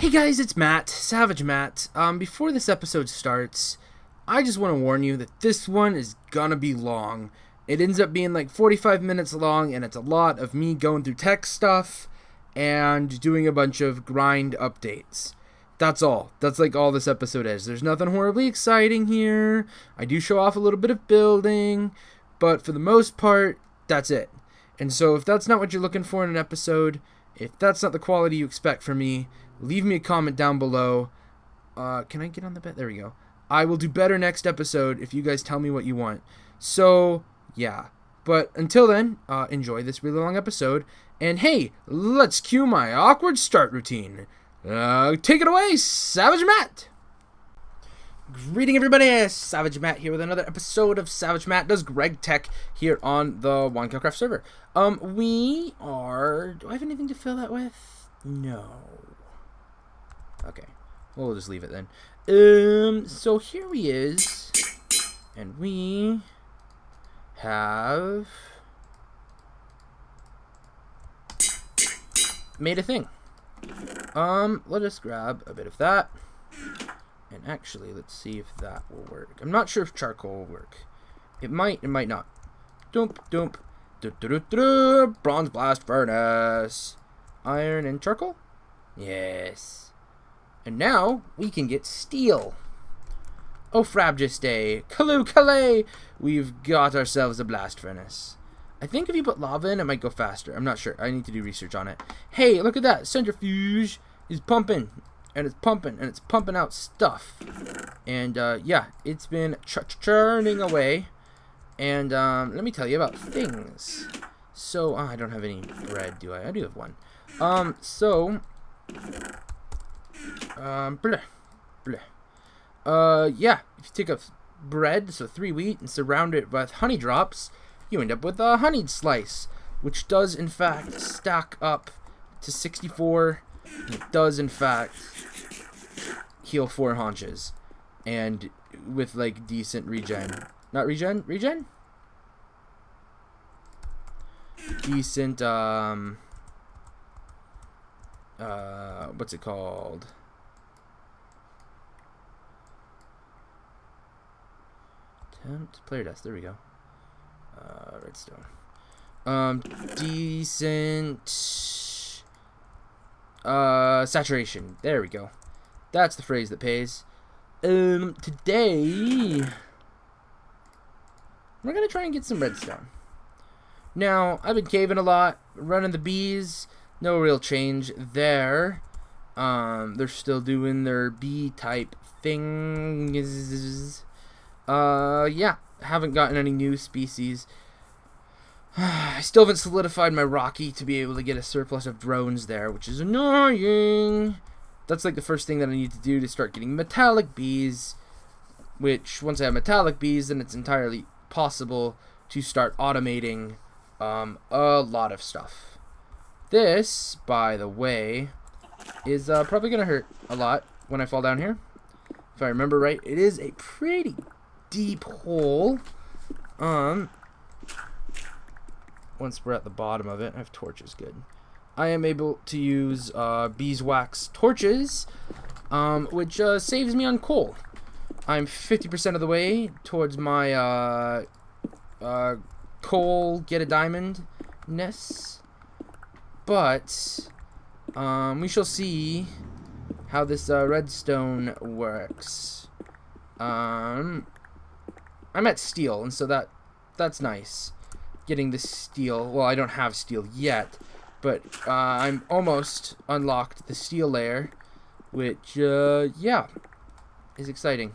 Hey guys, it's Matt, Savage Matt. Before this episode starts, I just want to warn you that this one is gonna be long. It ends up being like 45 minutes long, and it's a lot of me going through tech stuff and doing a bunch of grind updates. That's all. That's like all this episode is. There's nothing horribly exciting here. I do show off a little bit of building, but for the most part, that's it. And so if that's not what you're looking for in an episode, if that's not the quality you expect from me, leave me a comment down below. Can I get on the bed? There we go. I will do better next episode if you guys tell me what you want. So, yeah. But until then, enjoy this really long episode. And hey, let's cue my awkward start routine. Take it away, Savage Matt! Greeting everybody, Savage Matt here with another episode of Savage Matt Does Gregtech here on the Minecraft server. We are... Do I have anything to fill that with? No. Okay, we'll just leave it then. So here he is, and we have made a thing. Let us grab a bit of that, and actually, let's see if that will work. I'm not sure if charcoal will work. It might not. Doomp, doomp, bronze blast furnace, iron and charcoal. Yes. And now, we can get steel. Oh, Frabjiste, Kaloo Kalay, we've got ourselves a blast furnace. I think if you put lava in, it might go faster. I'm not sure. I need to do research on it. Hey, look at that. Centrifuge is pumping, and it's pumping out stuff. And, yeah, it's been churning away. And, let me tell you about things. So, I don't have any bread, do I? I do have one. Yeah, if you take a bread, so 3 wheat, and surround it with honey drops, you end up with a honeyed slice, which does in fact stack up to 64, and it does in fact heal 4 haunches, and with like decent regen. Not regen? Regen? Decent, what's it called? Player death, there we go. Redstone. Decent saturation. There we go. That's the phrase that pays. Today we're gonna try and get some redstone. Now, I've been caving a lot, running the bees, no real change there. They're still doing their bee type things. Yeah, haven't gotten any new species. I still haven't solidified my Rocky to be able to get a surplus of drones there, which is annoying. That's like the first thing that I need to do to start getting metallic bees, which once I have metallic bees, then it's entirely possible to start automating a lot of stuff. This, by the way, is probably going to hurt a lot when I fall down here. If I remember right, it is a pretty deep hole. Once we're at the bottom of it, I have torches, good. I am able to use beeswax torches, which saves me on coal. I'm 50% of the way towards my coal get a diamond-ness, but we shall see how this redstone works. I'm at steel, and so that's nice. Getting the steel. Well, I don't have steel yet, but I'm almost unlocked the steel layer, which yeah, is exciting.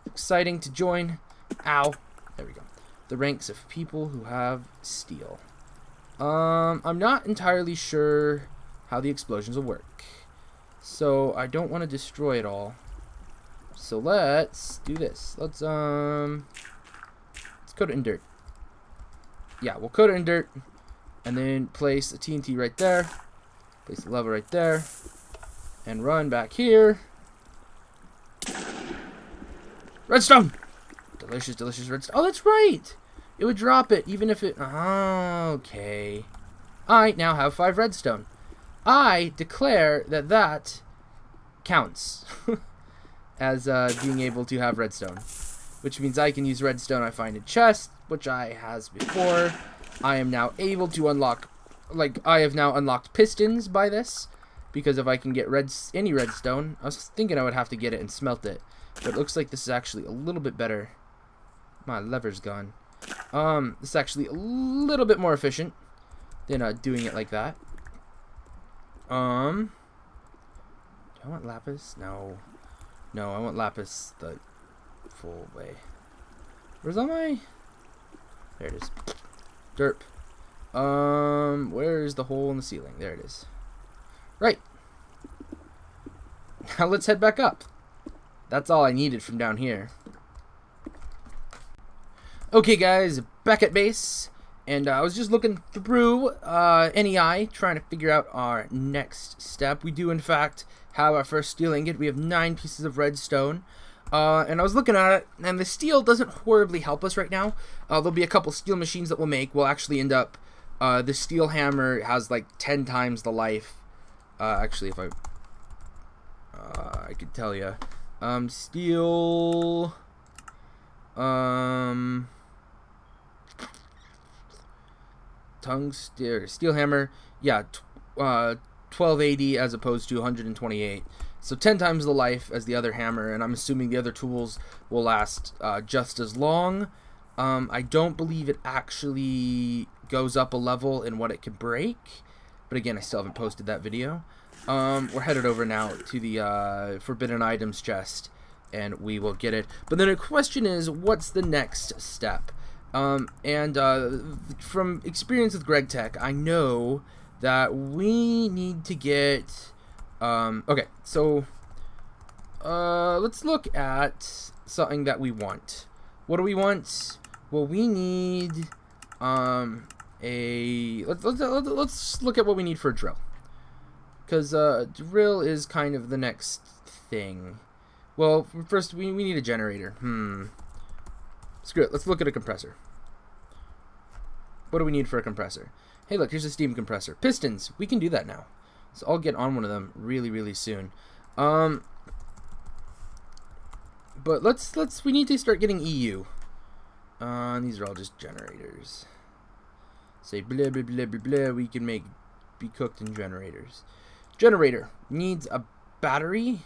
Exciting to join. Ow! There we go. The ranks of people who have steel. I'm not entirely sure how the explosions will work, so I don't want to destroy it all. So let's do this. Let's coat it in dirt. Yeah, we'll coat it in dirt, and then place the TNT right there, place the lava right there, and run back here. Redstone! Delicious, delicious redstone. Oh, that's right! It would drop it, even if it... Okay. I now have 5 redstone. I declare that that counts as being able to have redstone, which means I can use redstone I find in chest, which I has before. I am now able to unlock, like, I have now unlocked pistons by this, because if I can get any redstone, I was thinking I would have to get it and smelt it, but it looks like this is actually a little bit better. My lever's gone. This is actually a little bit more efficient than doing it like that. Do I want lapis? No. No, I want lapis the full way. Where's all my... There it is. Derp. Where's the hole in the ceiling? There it is. Right. Now let's head back up. That's all I needed from down here. Okay, guys, back at base. And I was just looking through NEI, trying to figure out our next step. We do, in fact, have our first steel ingot. We have 9 pieces of redstone. And I was looking at it, and the steel doesn't horribly help us right now. There'll be a couple steel machines that we'll make. We'll actually end up... the steel hammer has like 10 times the life. Actually, if I could tell you. Steel... steel hammer, yeah, 1280 as opposed to 128, so 10 times the life as the other hammer, and I'm assuming the other tools will last just as long. I don't believe it actually goes up a level in what it can break, but again, I still haven't posted that video. We're headed over now to the forbidden items chest, and we will get it. But then the question is, what's the next step? From experience with Gregtech, I know that we need to get... okay, so let's look at something that we want. What do we want? Well, we need let's look at what we need for a drill. Because drill is kind of the next thing. Well, first we need a generator. Screw it, let's look at a compressor. What do we need for a compressor? Hey, look, here's a steam compressor. Pistons, we can do that now. So I'll get on one of them really, really soon. But we need to start getting EU. These are all just generators. Say blah, blah, blah, blah, blah, we can be cooked in generators. Generator needs a battery,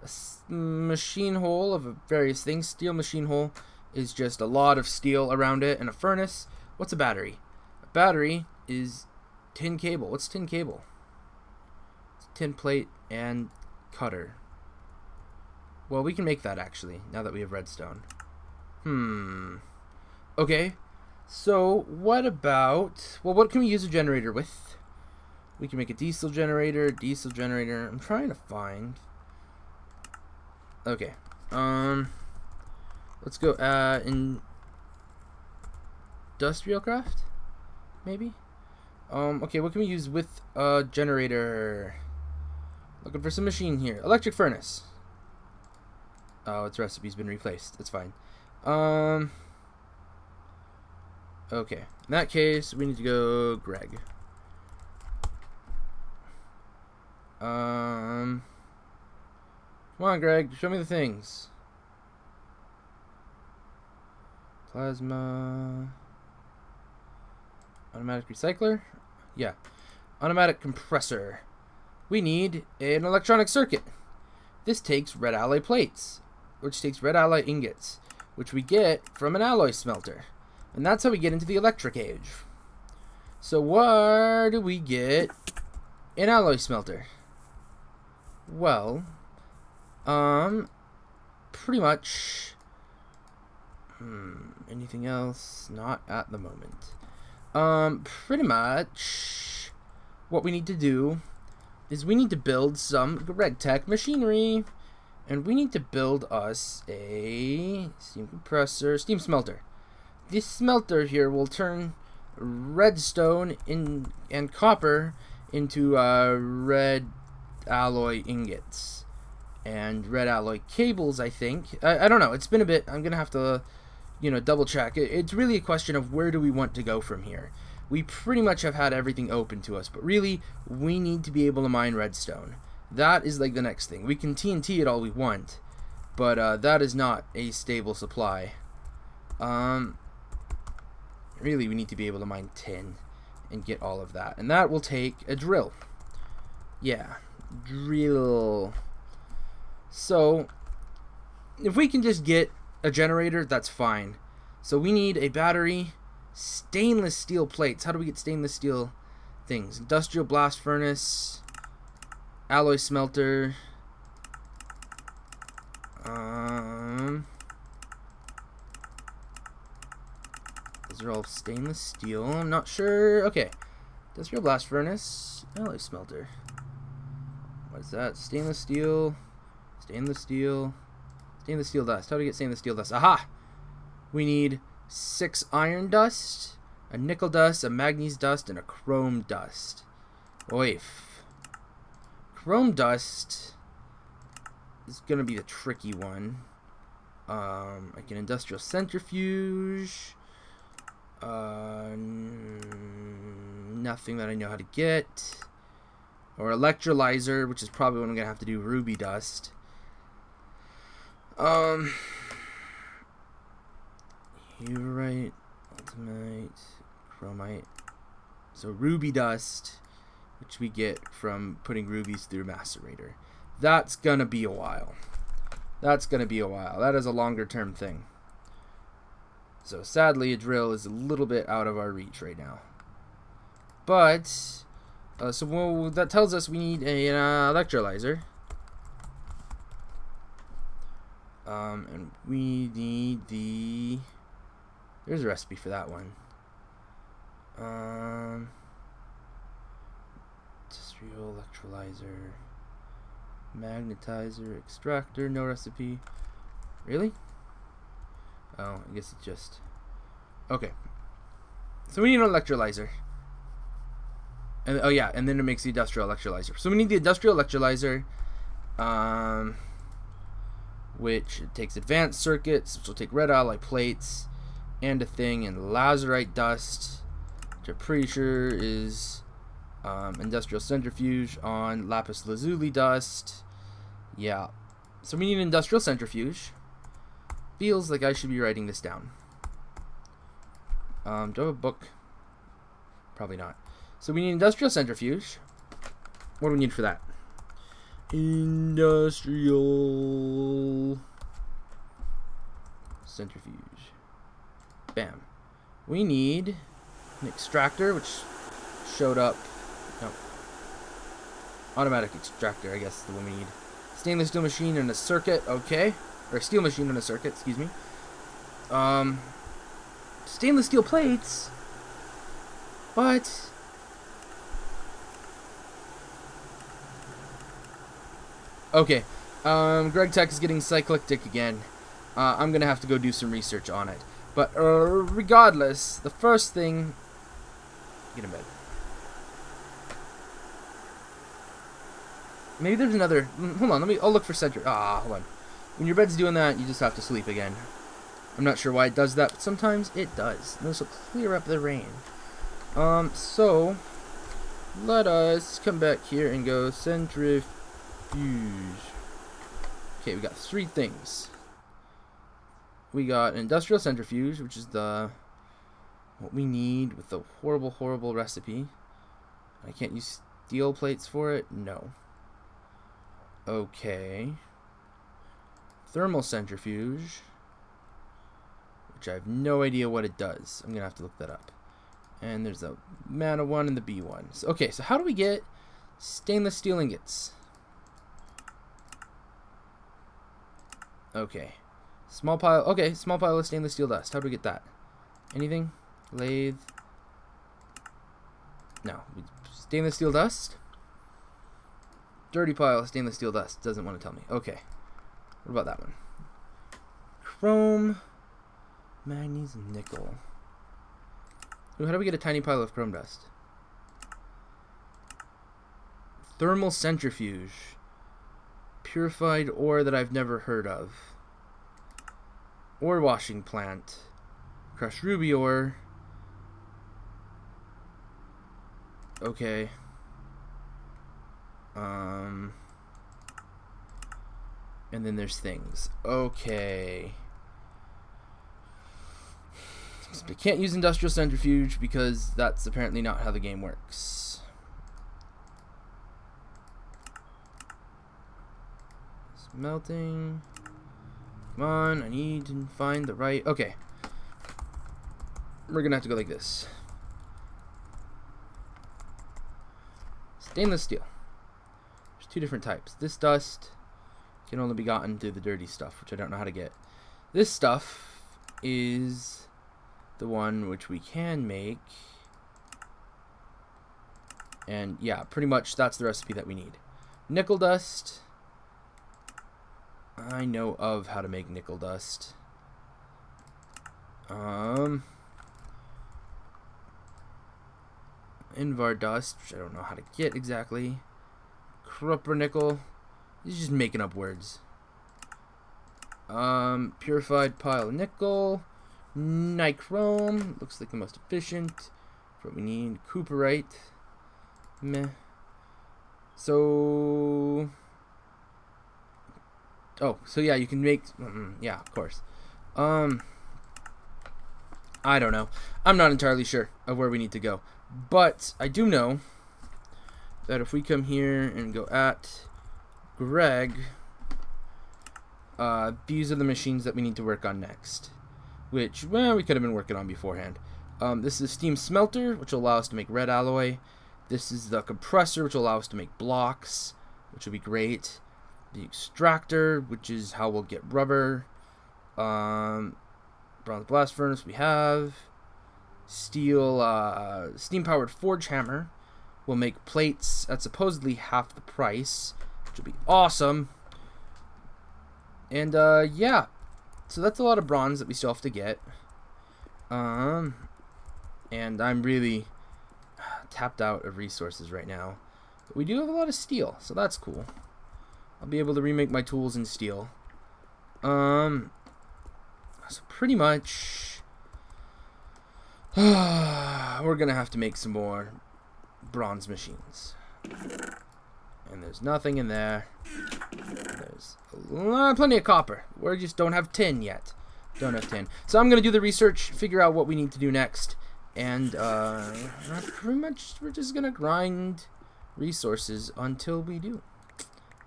a machine hole of various things. Steel machine hole is just a lot of steel around it, and a furnace. What's a battery? A battery is tin cable. What's tin cable? It's tin plate and cutter. Well, we can make that actually, now that we have redstone. Okay, so what about... Well, what can we use a generator with? We can make a diesel generator, I'm trying to find... Okay, let's go industrial craft, maybe. Okay, what can we use with a generator? Looking for some machine here. Electric furnace. Oh, its recipe's been replaced. That's fine. Okay, in that case, we need to go Greg. Come on, Greg, show me the things. Plasma. Automatic recycler? Yeah. Automatic compressor. We need an electronic circuit. This takes red alloy plates, which takes red alloy ingots, which we get from an alloy smelter. And that's how we get into the electric age. So where do we get an alloy smelter? Well, pretty much... anything else? Not at the moment. Pretty much what we need to do is we need to build some Gregtech machinery, and we need to build us a steam compressor, steam smelter. This smelter here will turn redstone and copper into red alloy ingots and red alloy cables, I think. I don't know, it's been a bit. I'm gonna have to double check. It's really a question of where do we want to go from here. We pretty much have had everything open to us, but really we need to be able to mine redstone. That is like the next thing. We can TNT it all we want, but that is not a stable supply. Really, we need to be able to mine tin and get all of that, and that will take a drill. Yeah, drill. So if we can just get a generator, that's fine. So we need a battery, stainless steel plates. How do we get stainless steel things? Industrial blast furnace, alloy smelter. These are all stainless steel. I'm not sure. Okay, industrial blast furnace, alloy smelter. What is that? Stainless steel, stainless steel, stainless steel dust. How do we get stainless steel dust? Aha! We need 6 iron dust, a nickel dust, a manganese dust, and a chrome dust. Oif. Chrome dust is gonna be the tricky one. Like an industrial centrifuge. Nothing that I know how to get. Or electrolyzer, which is probably what I'm gonna have to do. Ruby dust. Urite, ultimate, chromite. So ruby dust, which we get from putting rubies through macerator. That's gonna be a while. That's gonna be a while. That is a longer term thing. So sadly, a drill is a little bit out of our reach right now. But that tells us we need an electrolyzer. And we need the... There's a recipe for that one. Industrial electrolyzer, magnetizer, extractor, no recipe. Really? Oh, I guess it's just... Okay. So we need an electrolyzer. And, oh yeah, and then it makes the industrial electrolyzer. So we need the industrial electrolyzer, which takes advanced circuits, which will take red alloy plates, and a thing, and lazurite dust, which I'm pretty sure is industrial centrifuge on lapis lazuli dust. Yeah. So we need an industrial centrifuge. Feels like I should be writing this down. Do I have a book? Probably not. So we need industrial centrifuge. What do we need for that? Industrial centrifuge. Bam. We need an extractor, which showed up. No. Automatic extractor, I guess, is the one we need. Stainless steel machine and a circuit. Okay. Or steel machine and a circuit, excuse me. Stainless steel plates. But... Okay. Gregtech is getting cyclic again. I'm going to have to go do some research on it. But regardless, the first thing... Get in bed. Maybe there's another... Hold on, I'll look for center... hold on. When your bed's doing that, you just have to sleep again. I'm not sure why it does that, but sometimes it does. This will clear up the rain. So... Let us come back here and go centrifuge. Okay, we got 3 things. We got an industrial centrifuge, which is what we need with the horrible recipe. I can't use steel plates for it? No. Okay. Thermal centrifuge, which I have no idea what it does. I'm going to have to look that up. And there's the mana one and the B one. So, okay, so how do we get stainless steel ingots? Okay. Small pile. Okay, small pile of stainless steel dust. How do we get that? Anything? Lathe. No. Stainless steel dust? Dirty pile of stainless steel dust. Doesn't want to tell me. Okay. What about that one? Chrome. Manganese and nickel. Ooh, how do we get a tiny pile of chrome dust? Thermal centrifuge. Purified ore that I've never heard of. Ore washing plant. Crushed ruby ore. Okay. And then there's things. Okay. So we can't use industrial centrifuge because that's apparently not how the game works. Melting. Come on, I need to find the right... Okay. We're gonna have to go like this. Stainless steel. There's two different types. This dust can only be gotten through the dirty stuff, which I don't know how to get. This stuff is the one which we can make. And yeah, pretty much that's the recipe that we need. Nickel dust. I know of how to make nickel dust. Invar dust, which I don't know how to get exactly. Krupper nickel. He's just making up words. Purified pile of nickel. Nichrome. Looks like the most efficient. For what we need. Cooperite. Meh. So... Oh, so yeah, you can make... yeah, of course. I don't know. I'm not entirely sure of where we need to go. But I do know that if we come here and go at Greg, these are the machines that we need to work on next. Which, well, we could have been working on beforehand. This is steam smelter, which will allow us to make red alloy. This is the compressor, which will allow us to make blocks, which will be great. The extractor, which is how we'll get rubber. Bronze blast furnace we have. Steel, steam-powered forge hammer will make plates at supposedly half the price, which will be awesome. And, yeah. So that's a lot of bronze that we still have to get. And I'm really tapped out of resources right now. But we do have a lot of steel, so that's cool. I'll be able to remake my tools in steel. So pretty much we're gonna have to make some more bronze machines. And there's nothing in there. There's plenty of copper. We just don't have tin yet. Don't have tin. So I'm gonna do the research, figure out what we need to do next, and pretty much we're just gonna grind resources until we do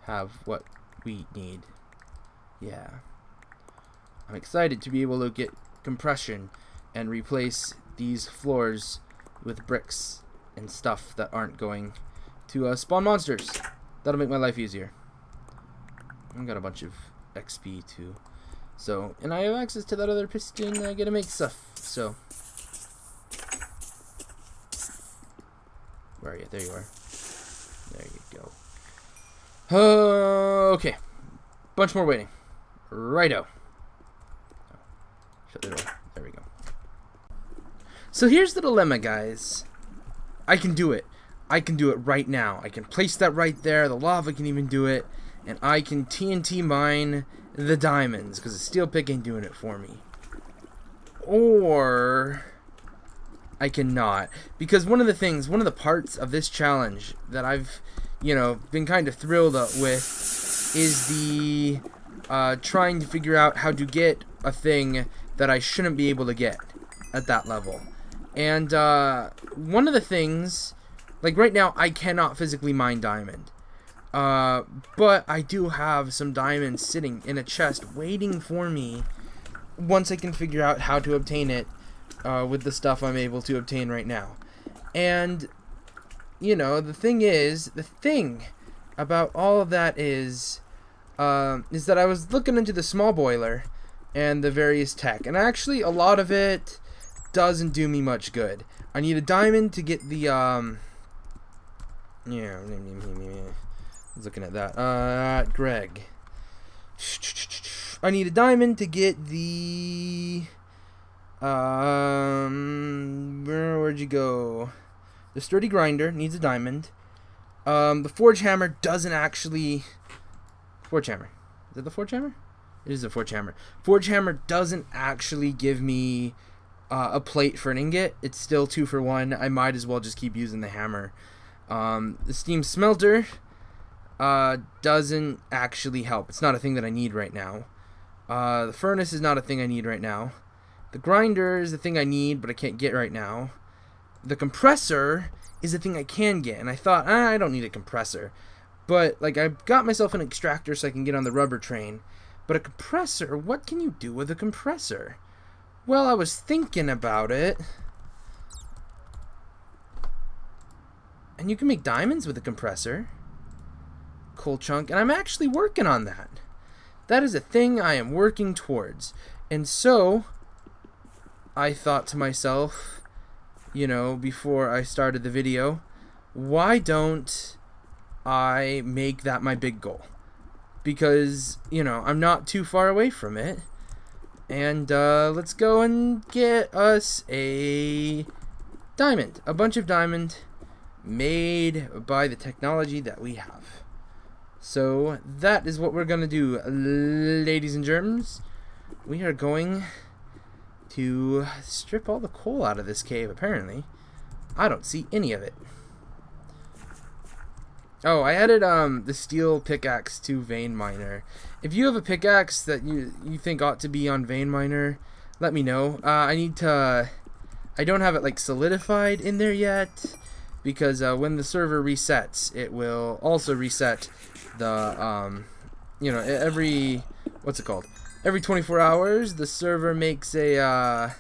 have what we need. Yeah. I'm excited to be able to get compression and replace these floors with bricks and stuff that aren't going to spawn monsters. That'll make my life easier. I've got a bunch of XP too. So, and I have access to that other piston. I get to make stuff. So, where are you? There you are. There you go. Okay. Bunch more waiting. Righto. Shut the door. There we go. So here's the dilemma, guys. I can do it. I can do it right now. I can place that right there. The lava can even do it. And I can TNT mine the diamonds, because the steel pick ain't doing it for me. Or I cannot. Because one of the parts of this challenge that I've, been kind of thrilled with is the trying to figure out how to get a thing that I shouldn't be able to get at that level. And one of the things, like right now, I cannot physically mine diamond. But I do have some diamonds sitting in a chest waiting for me once I can figure out how to obtain it with the stuff I'm able to obtain right now. And, the thing about all of that is that I was looking into the small boiler and the various tech. And actually, a lot of it doesn't do me much good. I need a diamond to get the, I was looking at that. Greg. I need a diamond to get the, where'd you go? The sturdy grinder needs a diamond. The forge hammer doesn't actually, forge hammer. Is it the forge hammer? It is a forge hammer. Forge hammer doesn't actually give me a plate for an ingot. It's still 2 for 1. I might as well just keep using the hammer. The steam smelter doesn't actually help. It's not a thing that I need right now. The furnace is not a thing I need right now. The grinder is the thing I need, but I can't get right now. The compressor is the thing I can get, and I thought, I don't need a compressor. But, like, I got myself an extractor so I can get on the rubber train. But a compressor, what can you do with a compressor? Well, I was thinking about it. And you can make diamonds with a compressor. Coal chunk, and I'm actually working on that. That is a thing I am working towards. And so, I thought to myself, you know, before I started the video, why don't I make that my big goal? Because, you know, I'm not too far away from it. And let's go and get us a diamond. A bunch of diamond made by the technology that we have. So that is what we're going to do, ladies and germs. We are going to strip all the coal out of this cave, apparently. I don't see any of it. Oh, I added the steel pickaxe to vein miner. If you have a pickaxe that you think ought to be on vein miner, let me know. I don't have it like solidified in there yet, because when the server resets, it will also reset the you know, what's it called? Every 24 hours, the server makes a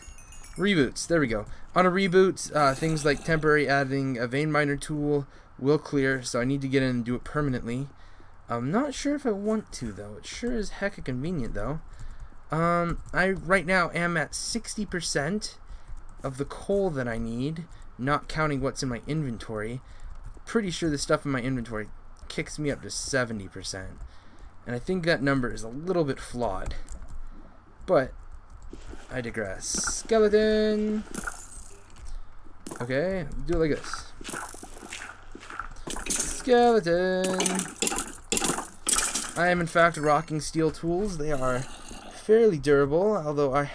reboots. There we go. On a reboot, things like temporary adding a vein miner tool will clear, so I need to get in and do it permanently. I'm not sure if I want to, though. It sure is hecka convenient, though. I right now am at 60% of the coal that I need, not counting what's in my inventory. Pretty sure the stuff in my inventory kicks me up to 70%. And I think that number is a little bit flawed. But I digress. Skeleton! Okay, do it like this. Skeleton! I am in fact rocking steel tools. They are fairly durable, although I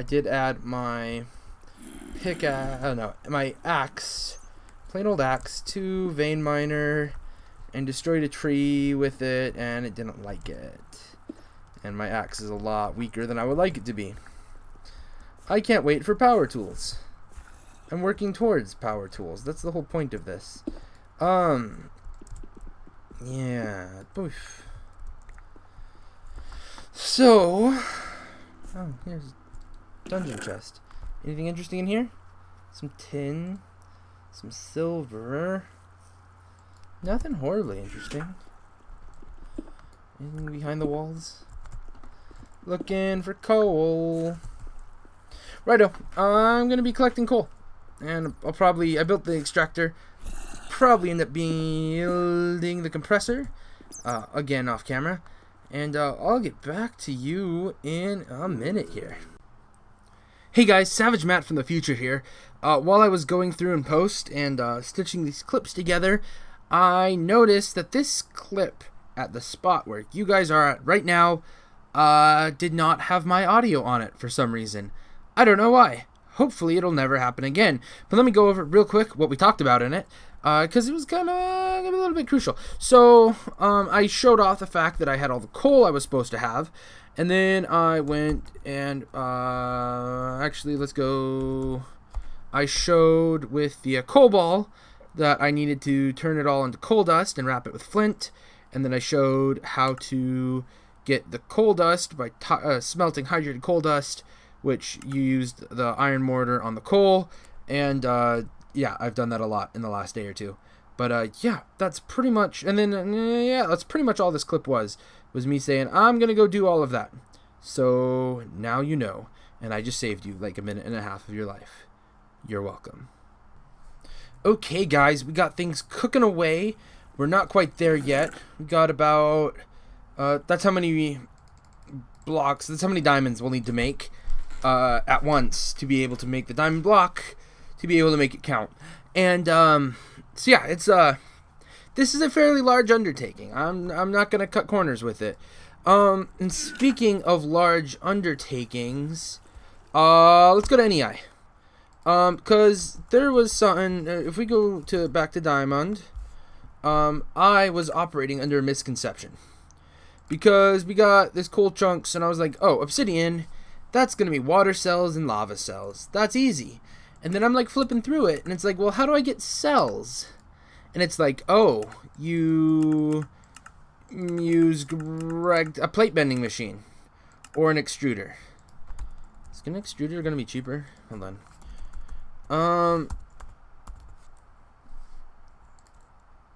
did add my my axe, plain old axe, to vein miner and destroyed a tree with it, and it didn't like it. And my axe is a lot weaker than I would like it to be. I can't wait for power tools. I'm working towards power tools. That's the whole point of this. Yeah. Boof. So, oh, here's a dungeon chest. Anything interesting in here? Some tin, some silver. Nothing horribly interesting. Anything behind the walls? Looking for coal. Righto. I'm gonna be collecting coal, and I built the extractor. Probably end up building the compressor again off camera, and I'll get back to you in a minute here. Hey guys, Savage Matt from the future here. While I was going through in post and stitching these clips together, I noticed that this clip at the spot where you guys are at right now did not have my audio on it for some reason. I don't know why. Hopefully it'll never happen again. But let me go over real quick what we talked about in it, because it was kind of a little bit crucial. So I showed off the fact that I had all the coal I was supposed to have, and then I went and actually let's go. I showed with the coal ball that I needed to turn it all into coal dust and wrap it with flint, and then I showed how to get the coal dust by smelting hydrated coal dust, which you used the iron mortar on the coal, and yeah, I've done that a lot in the last day or two. But yeah, that's pretty much, and then yeah, that's pretty much all this clip was me saying I'm gonna go do all of that. So now you know, and I just saved you like a minute and a half of your life. You're welcome. Okay guys, we got things cooking away. We're not quite there yet. We got about that's how many blocks, that's how many diamonds we'll need to make at once to be able to make the diamond block, to be able to make it count. And so yeah, it's this is a fairly large undertaking. I'm not gonna cut corners with it. And speaking of large undertakings, let's go to NEI. Because there was something. If we go back to Diamond, I was operating under a misconception. Because we got this coal chunks, and I was like, oh, obsidian, that's going to be water cells and lava cells. That's easy. And then I'm like flipping through it, and it's like, well, how do I get cells? And it's like, oh, you use a plate bending machine or an extruder. Is an extruder going to be cheaper? Hold on.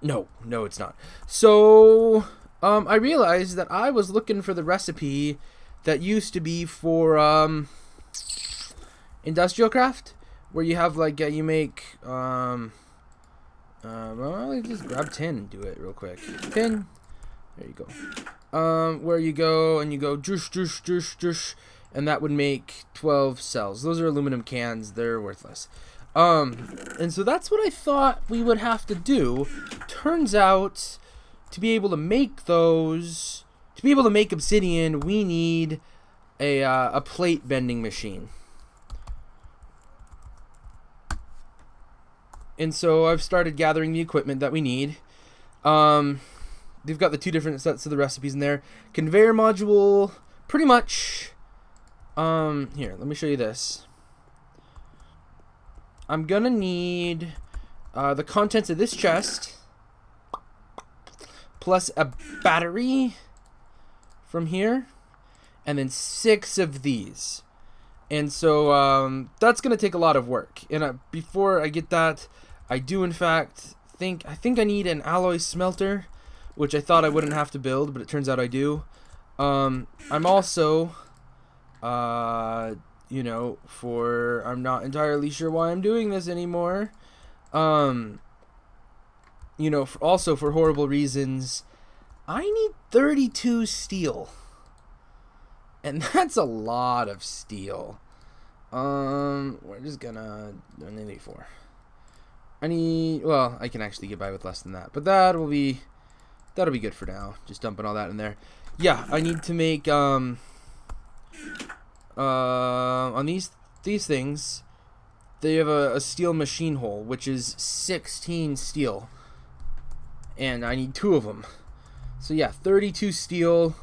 No, it's not. So, I realized that I was looking for the recipe that used to be for, industrial craft, where you have, like, you make, well, I'll just grab tin and do it real quick. Tin. There you go. Where you go, and you go, jush, and that would make 12 cells. Those are aluminum cans. They're worthless. And so that's what I thought we would have to do. Turns out, to be able to make those, to be able to make obsidian, we need a plate bending machine. And so I've started gathering the equipment that we need. They've got the two different sets of the recipes in there. Conveyor module, pretty much. Here, let me show you this. I'm gonna need the contents of this chest plus a battery from here, and then 6 of these. And so that's gonna take a lot of work. And before I get that, I do in fact think I need an alloy smelter, which I thought I wouldn't have to build, but it turns out I do. I'm also you know, I'm not entirely sure why I'm doing this anymore. You know, also for horrible reasons, I need 32 steel. And that's a lot of steel. We're just gonna, I need 4. Well, I can actually get by with less than that, but that'll be good for now. Just dumping all that in there. Yeah, I need to make, on these things, they have a steel machine hole, which is 16 steel, and I need 2 of them. So yeah, 32 steel,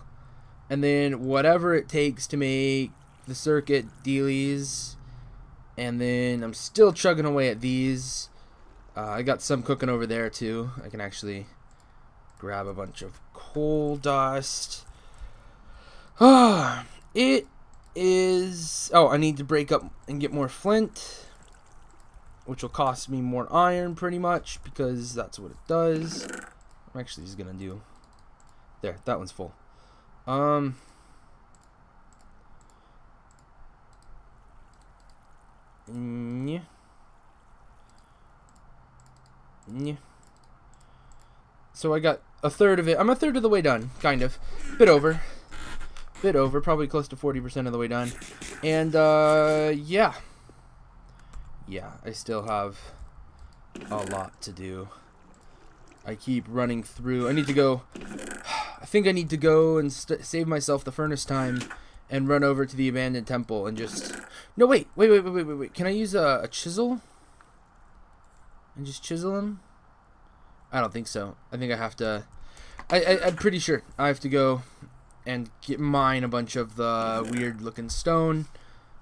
and then whatever it takes to make the circuit dealies, and then I'm still chugging away at these. I got some cooking over there too. I can actually grab a bunch of coal dust. It is... Oh, I need to break up and get more flint, which will cost me more iron pretty much, because that's what it does. I'm actually just gonna do... There, that one's full. Yeah. So I got a third of it. I'm a third of the way done, kind of. Bit over, probably close to 40% of the way done. And yeah, I still have a lot to do. I keep running through. I need to go. I think I need to go and save myself the furnace time and run over to the abandoned temple and just... No, wait. Can I use a chisel and just chisel him? I don't think so. I think I have to... I'm pretty sure I have to go and mine a bunch of the weird looking stone.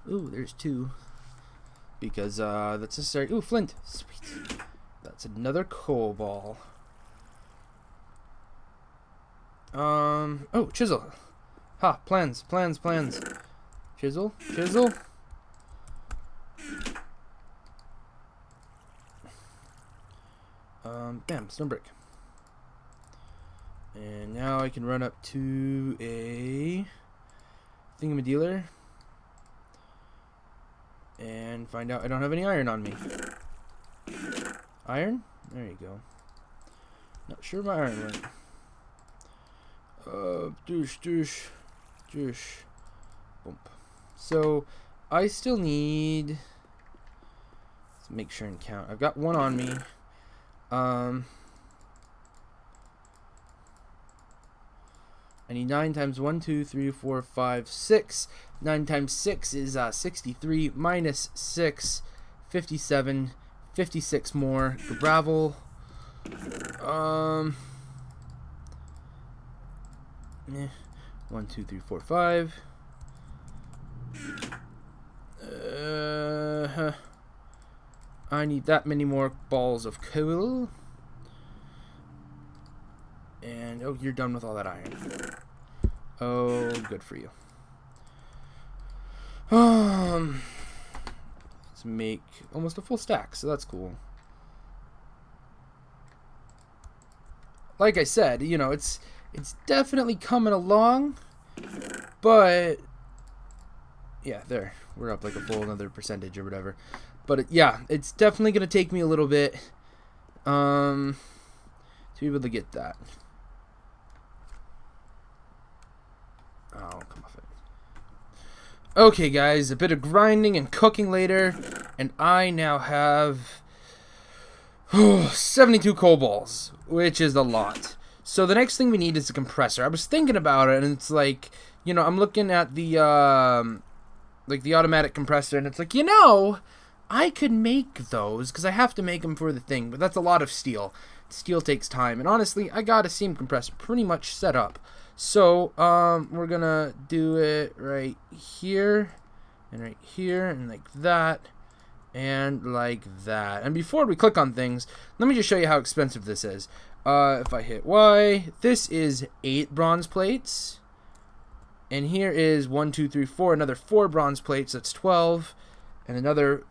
Ooh, there's 2. Because that's necessary. Ooh, flint. Sweet. That's another coal ball. Oh, chisel. Ha, plans. Chisel. Bam, stone brick. And now I can run up to a thingamadealer and find out I don't have any iron on me. Iron? There you go. Not sure my iron went. Douche. Boom. So, I still need... Let's make sure and count. I've got 1 on me. I need 9 times 1, 2, 3, 4, 5, 6. 9 times 6 is 63 minus 6, 57, 56 more gravel. Eh, 1, 2, 3, 4, 5. I need that many more balls of coal. And, oh, you're done with all that iron. Oh, good for you. Let's make almost a full stack, so that's cool. Like I said, you know, it's definitely coming along, but yeah, there, we're up like a full another percentage or whatever. But yeah, it's definitely gonna take me a little bit to be able to get that. Oh, come off it. Okay, guys, a bit of grinding and cooking later, and I now have 72 coal balls, which is a lot. So the next thing we need is a compressor. I was thinking about it, and it's like, you know, I'm looking at the like the automatic compressor, and it's like, you know, I could make those because I have to make them for the thing, but that's a lot of steel. Steel takes time, and honestly, I got a steam compressor pretty much set up. So we're gonna do it right here, and like that. And like that. And before we click on things, let me just show you how expensive this is. If I hit Y, this is 8 bronze plates. And here is 1, 2, 3, 4, another 4 bronze plates, that's 12. And another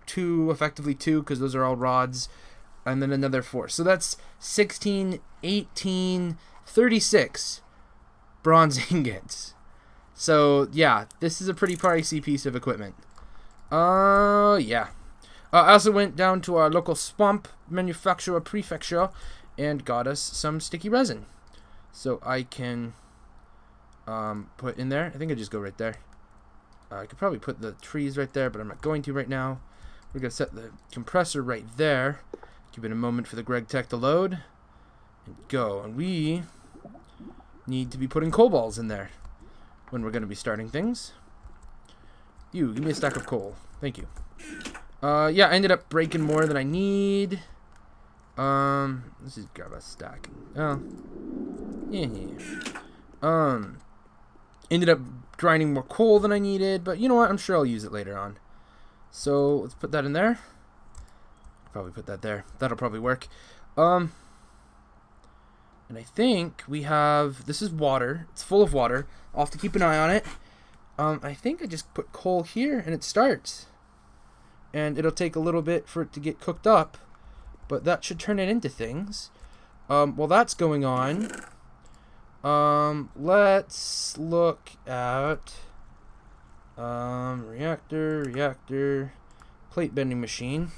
2, effectively 2, because those are all rods. And then another 4. So that's 16, 18, 36 bronze ingots. So, yeah, this is a pretty pricey piece of equipment. Yeah. I also went down to our local swamp manufacturer prefecture and got us some sticky resin. So I can put in there. I think I just go right there. I could probably put the trees right there, but I'm not going to right now. We're going to set the compressor right there. Give it a moment for the Gregtech to load. And go. And we need to be putting coal balls in there when we're going to be starting things. You, give me a stack of coal. Thank you. Yeah, I ended up breaking more than I need. Let's just grab a stack. Oh. Yeah. Ended up grinding more coal than I needed, but you know what? I'm sure I'll use it later on. So, let's put that in there. Probably put that there. That'll probably work. And I think we have, this is water. It's full of water. I'll have to keep an eye on it. I think I just put coal here and it starts. And it'll take a little bit for it to get cooked up, but that should turn it into things. While that's going on, let's look at reactor, plate bending machine.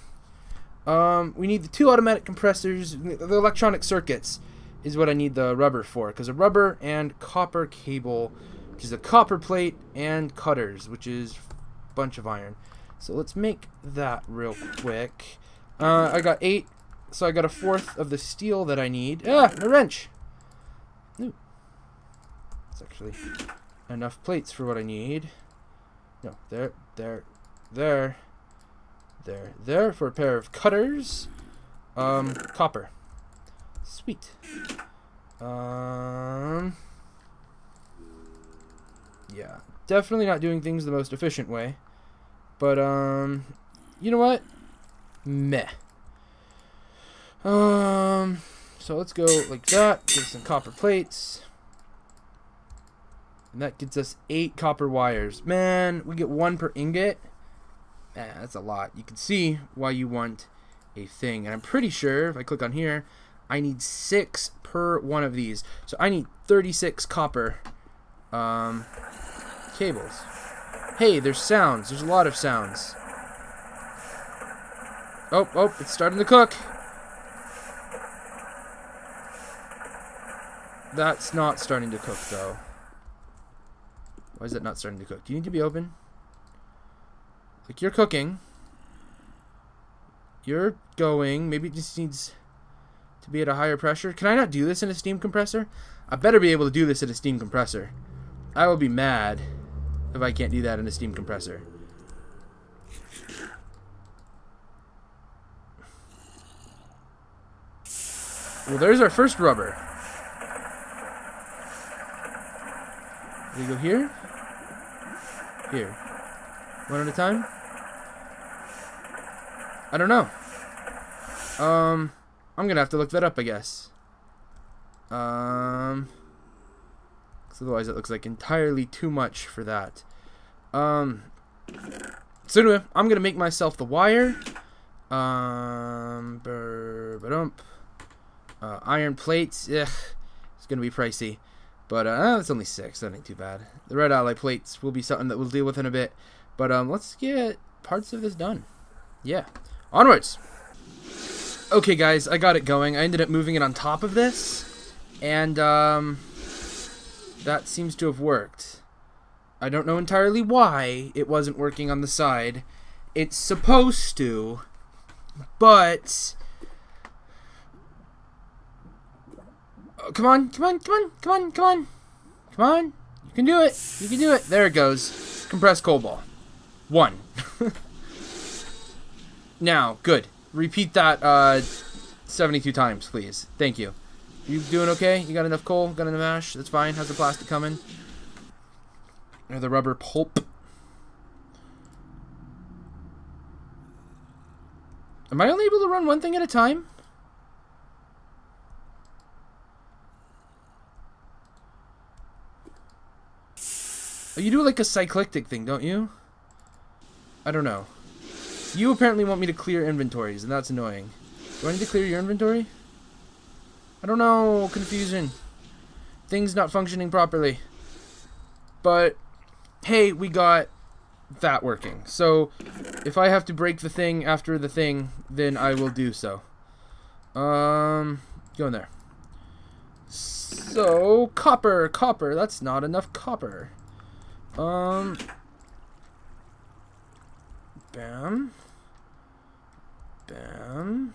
We need the 2 automatic compressors. The electronic circuits is what I need the rubber for, because a rubber and copper cable, which is a copper plate, and cutters, which is a bunch of iron. So let's make that real quick. I got 8, so I got a 1/4 of the steel that I need. Ah, a wrench. Ooh. It's actually enough plates for what I need. No, there for a pair of cutters. Copper. Sweet. Yeah, definitely not doing things the most efficient way. But, you know what? Meh. So let's go like that. Get some copper plates. And that gets us 8 copper wires. Man, we get 1 per ingot. Man, that's a lot. You can see why you want a thing. And I'm pretty sure, if I click on here, I need 6 per one of these. So I need 36 copper cables. Hey, there's sounds. There's a lot of sounds. Oh, it's starting to cook. That's not starting to cook, though. Why is it not starting to cook? Do you need to be open? Like, you're cooking. You're going. Maybe it just needs to be at a higher pressure. Can I not do this in a steam compressor? I better be able to do this in a steam compressor. I will be mad if I can't do that in a steam compressor. Well, there's our first rubber. Do we go here? Here. One at a time? I don't know. I'm gonna have to look that up, I guess. 'Cause otherwise it looks like entirely too much for that. So anyway, I'm gonna make myself the wire. Iron plates. Ugh, it's gonna be pricey. But it's only 6. That ain't too bad. The red alloy plates will be something that we'll deal with in a bit. But let's get parts of this done. Yeah. Onwards! Okay, guys, I got it going. I ended up moving it on top of this. And that seems to have worked. I don't know entirely why it wasn't working on the side. It's supposed to. But... oh, come on, come on, come on, come on, come on. Come on. You can do it. You can do it. There it goes. Compressed coal ball. 1. Now, good. Repeat that 72 times, please. Thank you. You doing okay? You got enough coal? Got enough ash? That's fine. How's the plastic coming? Or the rubber pulp? Am I only able to run one thing at a time? Oh, you do like a cyclic thing, don't you? I don't know. You apparently want me to clear inventories, and that's annoying. Do I need to clear your inventory? I don't know. Confusion. Things not functioning properly. But, hey, we got that working. So, if I have to break the thing after the thing, then I will do so. Go in there. So, copper. Copper. That's not enough copper. Bam. Bam.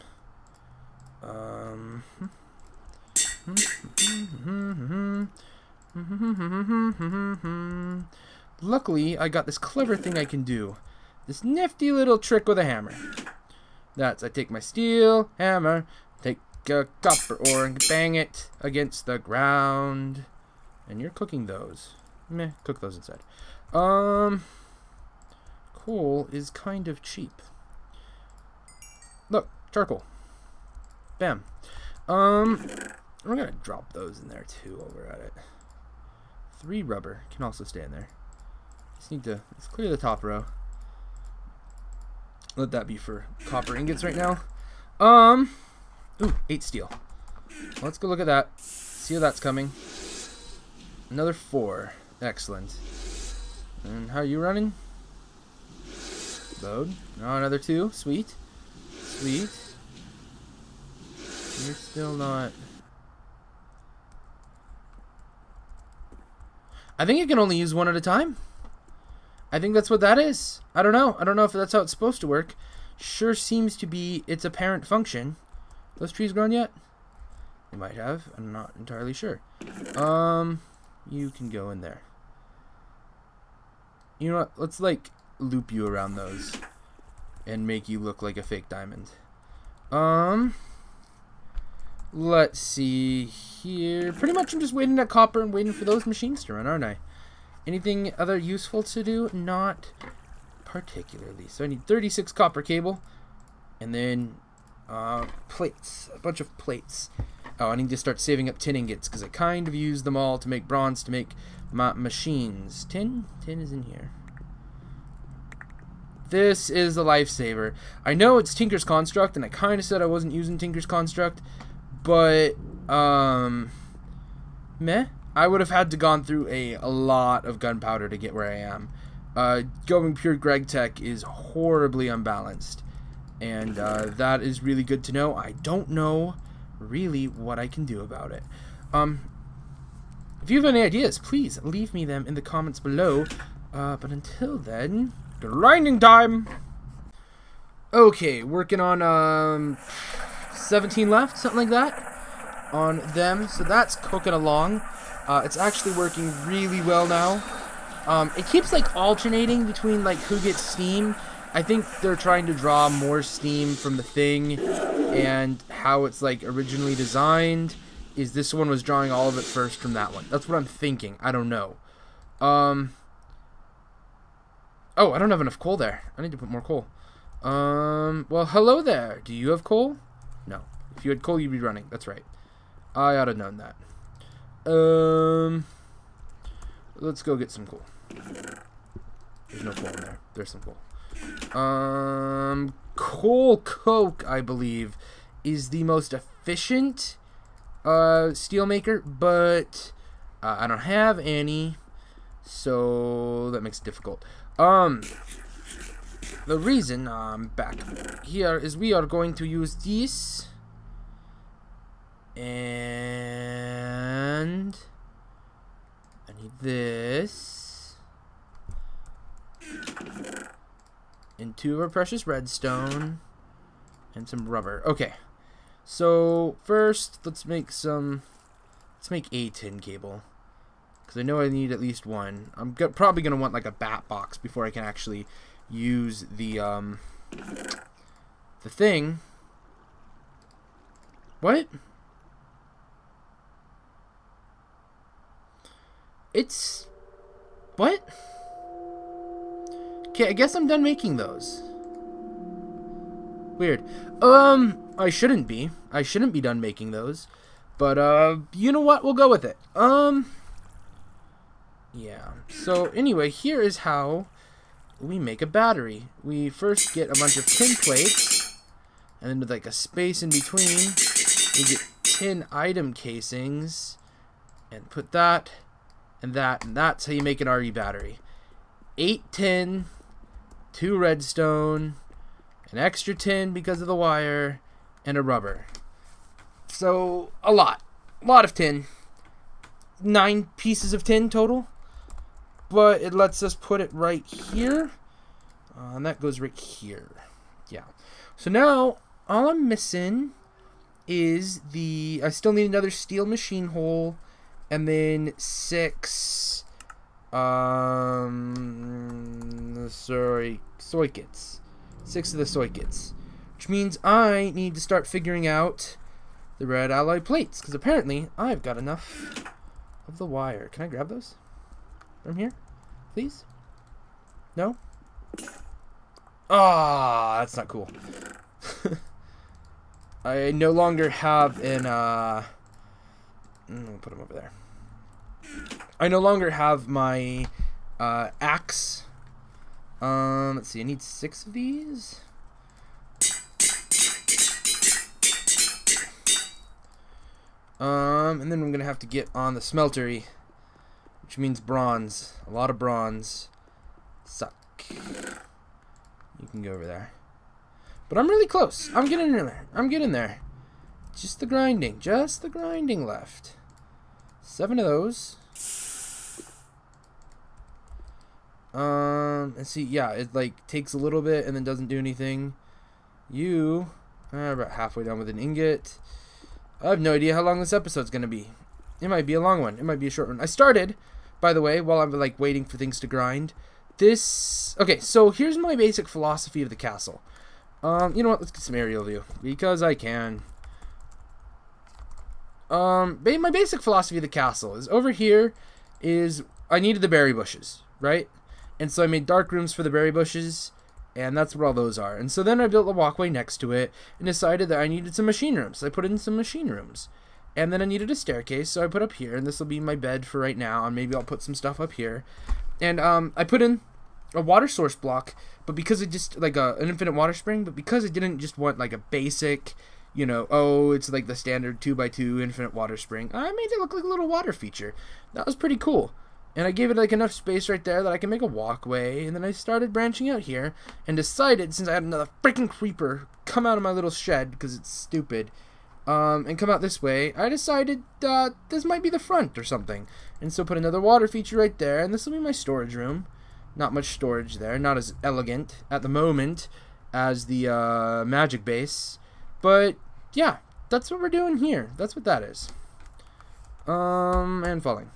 Luckily, I got this clever thing I can do. This nifty little trick with a hammer. That's, I take my steel hammer, take a copper ore and bang it against the ground. And you're cooking those. Meh, cook those instead. Coal is kind of cheap. Look, charcoal. Bam. We're gonna drop those in there too while we're at it. 3 rubber can also stay in there. Just need to, let's clear the top row. Let that be for copper ingots right now. Ooh, 8 steel. Let's go look at that. See how that's coming. Another 4. Excellent. And how are you running? Load. Oh, another 2. Sweet. Sweet. You're still not... I think you can only use 1 at a time. I think that's what that is. I don't know. I don't know if that's how it's supposed to work. Sure seems to be its apparent function. Those trees grown yet? They might have. I'm not entirely sure. You can go in there. You know what? Let's, like, loop you around those and make you look like a fake diamond. Let's see here. Pretty much I'm just waiting at copper and waiting for those machines to run, aren't I? Anything other useful to do? Not particularly. So I need 36 copper cable and then plates. A bunch of plates. Oh, I need to start saving up tin ingots because I kind of used them all to make bronze to make my machines. Tin? Tin is in here. This is a lifesaver. I know it's Tinker's Construct, and I kind of said I wasn't using Tinker's Construct, but, meh. I would have had to gone through a lot of gunpowder to get where I am. Going pure Gregtech is horribly unbalanced, and that is really good to know. I don't know really what I can do about it. If you have any ideas, please leave me them in the comments below. But until then, grinding time! Okay, working on 17 left, something like that, on them. So that's cooking along. It's actually working really well now. It keeps like alternating between like who gets steam. I think they're trying to draw more steam from the thing and how it's like originally designed is this one was drawing all of it first from that one. That's what I'm thinking. I don't know. Oh, I don't have enough coal there. I need to put more coal. Well, hello there. Do you have coal? No. If you had coal, you'd be running. That's right. I ought to have known that. Let's go get some coal. There's no coal in there. There's some coal. Coal coke, I believe, is the most efficient steel maker, but I don't have any, so that makes it difficult. The reason I'm back here is we are going to use this, and I need this, and 2 of our precious redstone, and some rubber. Okay, so first let's make a tin cable, because I know I need at least one. I'm probably gonna want like a bat box before I can actually use the thing. What? It's what? Okay, I guess I'm done making those. Weird. I shouldn't be. I shouldn't be done making those. But you know what? We'll go with it. Yeah. So anyway, here is how we make a battery. We first get a bunch of tin plates, and then with like a space in between, we get tin item casings, and put that, and that, and that's how you make an RE battery. 8 tin, 2 redstone, an extra tin because of the wire, and a rubber. So a lot of tin. 9 pieces of tin total. But it lets us put it right here. And that goes right here. Yeah. So now, all I'm missing is I still need another steel machine hole. And then 6, soy kits. 6 of the soy kits. Which means I need to start figuring out the red alloy plates. Because apparently, I've got enough of the wire. Can I grab those from here? Please? No? Ah, that's not cool. I no longer have an, I'm gonna put them over there. I no longer have my, axe. Let's see, I need 6 of these. And then I'm gonna have to get on the smeltery, which means bronze. A lot of bronze. Suck. You can go over there. But I'm really close. I'm getting in there. I'm getting there. Just the grinding. Just the grinding left. 7 of those. And see, yeah, it like takes a little bit and then doesn't do anything. You are about halfway done with an ingot. I have no idea how long this episode's gonna be. It might be a long one. It might be a short one. I started, by the way, while I'm like waiting for things to grind. Okay, so here's my basic philosophy of the castle. You know what? Let's get some aerial view because I can. My basic philosophy of the castle is over here is I needed the berry bushes, right? And so I made dark rooms for the berry bushes, and that's what all those are. And so then I built a walkway next to it and decided that I needed some machine rooms. So I put in some machine rooms. And then I needed a staircase, so I put up here, and this will be my bed for right now, and maybe I'll put some stuff up here. And I put in a water source block, but because it just, like an infinite water spring, but because I didn't just want like a basic, you know, oh, it's like the standard 2x2 infinite water spring, I made it look like a little water feature. That was pretty cool. And I gave it like enough space right there that I can make a walkway, and then I started branching out here, and decided, since I had another freaking creeper come out of my little shed, because it's stupid, and come out this way, I decided this might be the front or something. And so put another water feature right there, and this will be my storage room. Not much storage there, not as elegant at the moment as the magic base. But yeah, that's what we're doing here. That's what that is. And falling.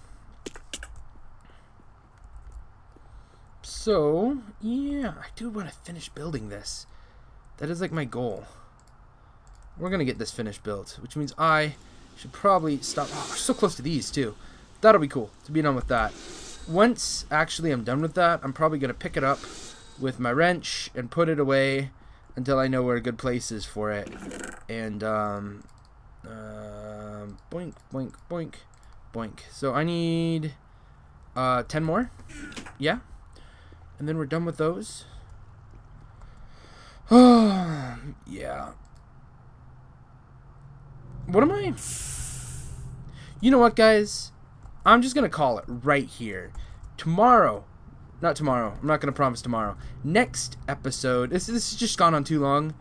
So, yeah, I do want to finish building this. That is like my goal. we're going to get this finished built, which means I should probably stop. Oh, we're so close to these, too. That'll be cool to be done with that. Once, actually, I'm done with that, I'm probably going to pick it up with my wrench and put it away until I know where a good place is for it. And, boink, boink, boink, boink. So I need 10 more. Yeah. And then we're done with those. Oh, yeah. What am I? You know what, guys? I'm just going to call it right here. Tomorrow. Not tomorrow. I'm not going to promise tomorrow. Next episode. This has just gone on too long.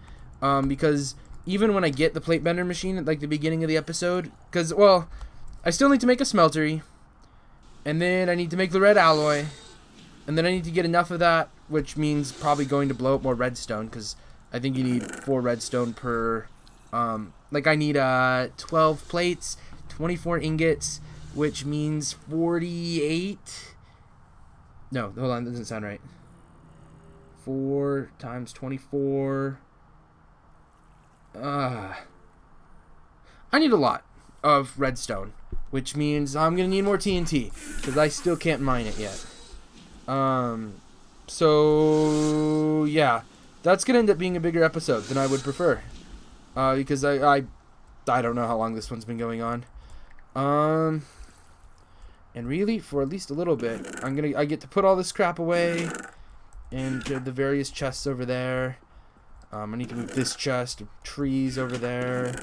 Because even when I get the plate bender machine at like the beginning of the episode. Because, well, I still need to make a smeltery. And then I need to make the red alloy. And then I need to get enough of that. Which means probably going to blow up more redstone. Because I think you need 4 redstone per... like I need 12 plates, 24 ingots, which means 48. No, hold on, that doesn't sound right. 4 times 24. I need a lot of redstone, which means I'm gonna need more TNT because I still can't mine it yet. So yeah, that's gonna end up being a bigger episode than I would prefer. Because I don't know how long this one's been going on. And really, for at least a little bit, I get to put all this crap away into the various chests over there. I need to move this chest of trees over there.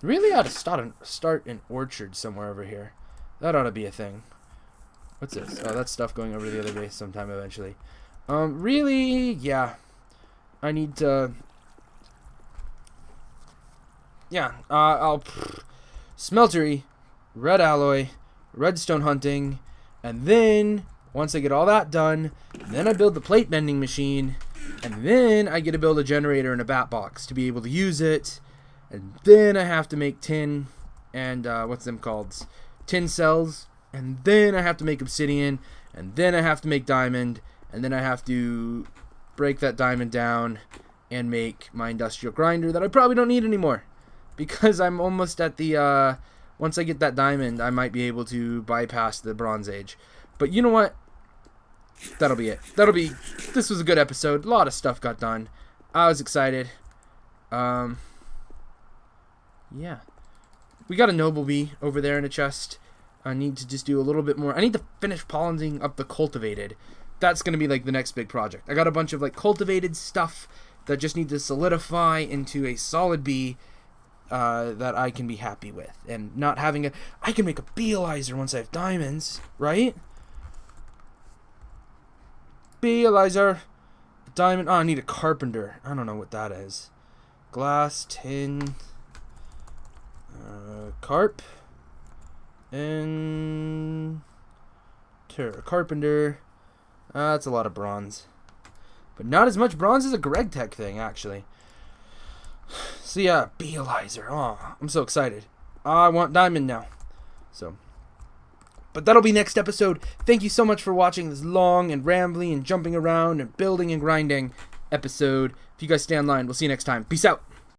Really ought to start an orchard somewhere over here. That ought to be a thing. What's this? Oh, that's stuff going over the other base sometime eventually. Really, yeah. I need to... Yeah, I'll... Smeltery, red alloy, redstone hunting, and then, once I get all that done, then I build the plate bending machine, and then I get to build a generator and a bat box to be able to use it, and then I have to make tin, and, what's them called? Tin cells, and then I have to make obsidian, and then I have to make diamond, and then I have to break that diamond down and make my industrial grinder that I probably don't need anymore. Because I'm almost at the, once I get that diamond, I might be able to bypass the Bronze Age. But you know what? That'll be it. This was a good episode. A lot of stuff got done. I was excited. Yeah. We got a noble bee over there in a chest. I need to just do a little bit more. I need to finish pollinating up the cultivated. That's going to be like the next big project. I got a bunch of like cultivated stuff that just need to solidify into a solid bee. That I can be happy with, and not having I can make a beealizer once I have diamonds, right? Beealizer, diamond. Oh, I need a carpenter. I don't know what that is. Glass, tin, carp, and carpenter. That's a lot of bronze, but not as much bronze as a Gregtech thing, actually. So yeah, beealizer. Oh, I'm so excited. I want diamond now. So, but that'll be next episode. Thank you so much for watching this long and rambling and jumping around and building and grinding episode. If you guys stay online, we'll see you next time. Peace out.